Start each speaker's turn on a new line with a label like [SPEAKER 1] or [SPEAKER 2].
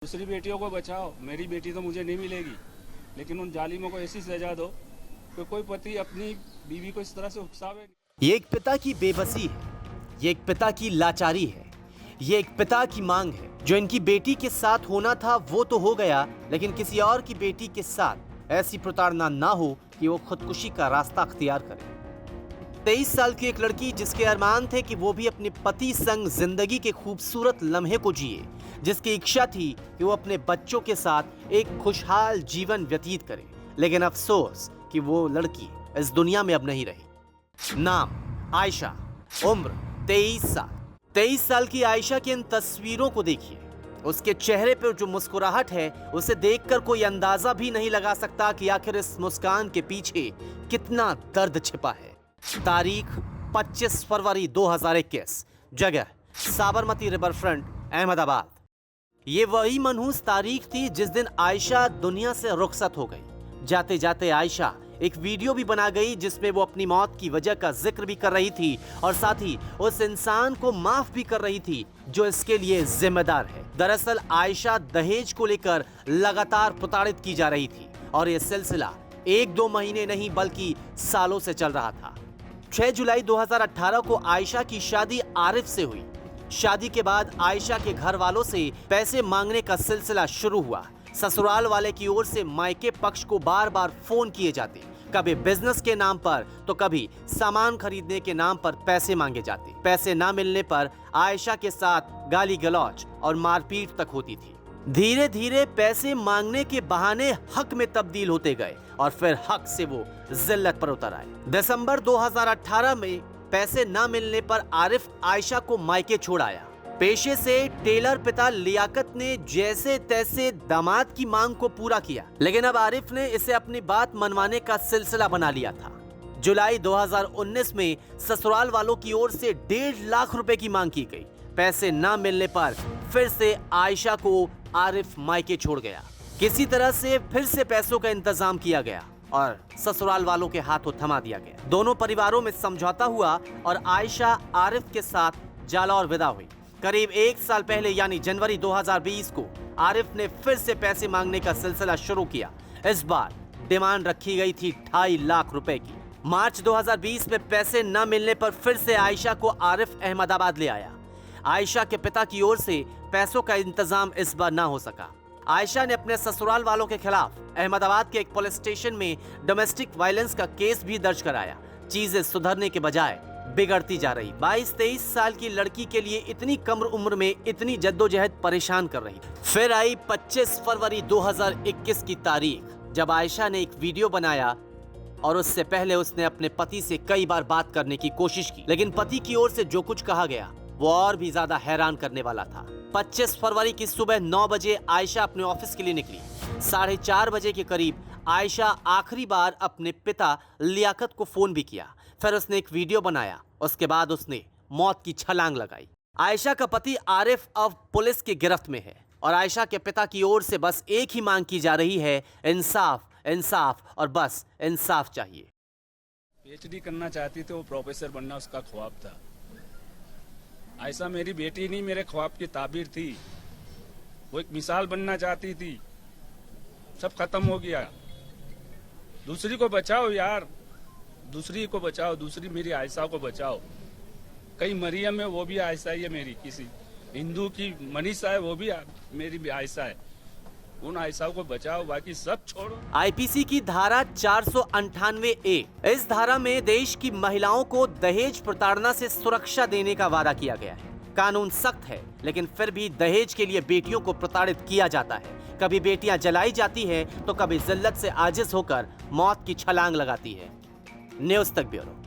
[SPEAKER 1] दूसरी बेटियों को बचाओ, मेरी बेटी तो मुझे नहीं मिलेगी, लेकिन उन जालिमों को ऐसी सजा दो कि कोई पति अपनी बीवी को इस तरह से उकसावे।
[SPEAKER 2] ये एक पिता की बेबसी है, ये एक पिता की लाचारी है, ये एक पिता की मांग है। जो इनकी बेटी के साथ होना था वो तो हो गया, लेकिन किसी और की बेटी के साथ ऐसी प्रताड़ना ना हो कि वो खुदकुशी का रास्ता अख्तियार करे। 23 साल की एक लड़की जिसके अरमान थे कि वो भी अपने पति संग जिंदगी के खूबसूरत लम्हे को जिए, जिसकी इच्छा थी कि वो अपने बच्चों के साथ एक खुशहाल जीवन व्यतीत करे, लेकिन अफसोस कि वो लड़की इस दुनिया में अब नहीं रही। नाम आयशा, उम्र 23 साल। 23 साल की आयशा की इन तस्वीरों को देखिए। उसके चेहरे पर जो मुस्कुराहट है उसे देखकर कोई अंदाजा भी नहीं लगा सकता कि आखिर इस मुस्कान के पीछे कितना दर्द छिपा है। तारीख 25 फरवरी 2021, जगह साबरमती रिवर फ्रंट, अहमदाबाद। ये वही मनहूस तारीख थी जिस दिन आयशा दुनिया से रुखसत हो गई। जाते जाते आयशा एक वीडियो भी बना गई जिसमें वो अपनी मौत की वजह का जिक्र भी कर रही थी और साथ ही उस इंसान को माफ भी कर रही थी जो इसके लिए जिम्मेदार है। दरअसल आयशा दहेज को लेकर लगातार प्रताड़ित की जा रही थी और यह सिलसिला 1-2 महीने नहीं बल्कि सालों से चल रहा था। 6 जुलाई 2018 को आयशा की शादी आरिफ से हुई। शादी के बाद आयशा के घर वालों से पैसे मांगने का सिलसिला शुरू हुआ। ससुराल वाले की ओर से मायके पक्ष को बार बार फोन किए जाते, कभी बिजनेस के नाम पर तो कभी सामान खरीदने के नाम पर पैसे मांगे जाते। पैसे ना मिलने पर आयशा के साथ गाली गलौज और मारपीट तक होती थी। धीरे धीरे पैसे मांगने के बहाने हक में तब्दील होते गए और फिर हक से वो जिल्लत पर उतर आए। दिसंबर 2018 में पैसे न मिलने पर आरिफ आयशा को मायके छोड़ आया। पेशे से टेलर पिता लियाकत ने जैसे तैसे दामाद की मांग को पूरा किया, लेकिन अब आरिफ ने इसे अपनी बात मनवाने का सिलसिला बना लिया था। जुलाई 2019 में ससुराल वालों की ओर से 1.5 लाख रुपए की मांग की गई। पैसे न मिलने पर फिर से आयशा को आरिफ मायके छोड़ गया। किसी तरह से फिर से पैसों का इंतजाम किया गया और ससुराल वालों के हाथों थमा दिया गया। दोनों परिवारों में समझौता हुआ और आयशा आरिफ के साथ जालौर विदा हुई। करीब 1 साल पहले यानी जनवरी 2020 को आरिफ ने फिर से पैसे मांगने का सिलसिला शुरू किया। इस बार डिमांड रखी गई थी 2.5 लाख रुपए की। मार्च 2020 में पैसे न मिलने पर फिर से आयशा को आरिफ अहमदाबाद ले आया। आयशा के पिता की ओर से पैसों का इंतजाम इस बार ना हो सका। आयशा ने अपने ससुराल वालों के खिलाफ अहमदाबाद के एक पुलिस स्टेशन में डोमेस्टिक वायलेंस का केस भी दर्ज कराया। चीजें सुधरने के बजाय बिगड़ती जा रही। 22-23 साल की लड़की के लिए इतनी कम उम्र में इतनी जद्दोजहद परेशान कर रही। फिर आई 25 फरवरी 2021 की तारीख, जब आयशा ने एक वीडियो बनाया और उससे पहले उसने अपने पति से कई बार बात करने की कोशिश की, लेकिन पति की ओर से जो कुछ कहा गया वो और भी ज्यादा हैरान करने वाला था। 25 फरवरी की सुबह 9 बजे आयशा अपने ऑफिस के लिए निकली। 4:30 बजे के करीब आयशा आखिरी बार अपने पिता लियाकत को फोन भी किया। फिर उसने एक वीडियो बनाया। उसके बाद उसने मौत की छलांग लगाई। आयशा का पति आरिफ अब पुलिस की गिरफ्त में है और आयशा के पिता की ओर से बस एक ही मांग की जा रही है, इंसाफ, इंसाफ और बस इंसाफ चाहिए।
[SPEAKER 1] पीएचडी करना चाहती थी, वो प्रोफेसर बनना उसका ख्वाब था। आयशा मेरी बेटी नहीं, मेरे ख्वाब की ताबीर थी। वो एक मिसाल बनना चाहती थी, सब खत्म हो गया। दूसरी को बचाओ यार, दूसरी को बचाओ, दूसरी मेरी आयशा को बचाओ। कई मरियम है, वो भी आयशा ही है मेरी। किसी हिंदू की मनीषा है, वो भी मेरी भी आयशा है। उन आयशाओं को बचाओ, बाकी सब छोड़ो।
[SPEAKER 2] आईपीसी की धारा 498A, इस धारा में देश की महिलाओं को दहेज प्रताड़ना से सुरक्षा देने का वादा किया गया है। कानून सख्त है, लेकिन फिर भी दहेज के लिए बेटियों को प्रताड़ित किया जाता है। कभी बेटियां जलाई जाती हैं तो कभी जिल्लत से आजिज होकर मौत की छलांग लगाती है। न्यूज़ तक ब्यूरो।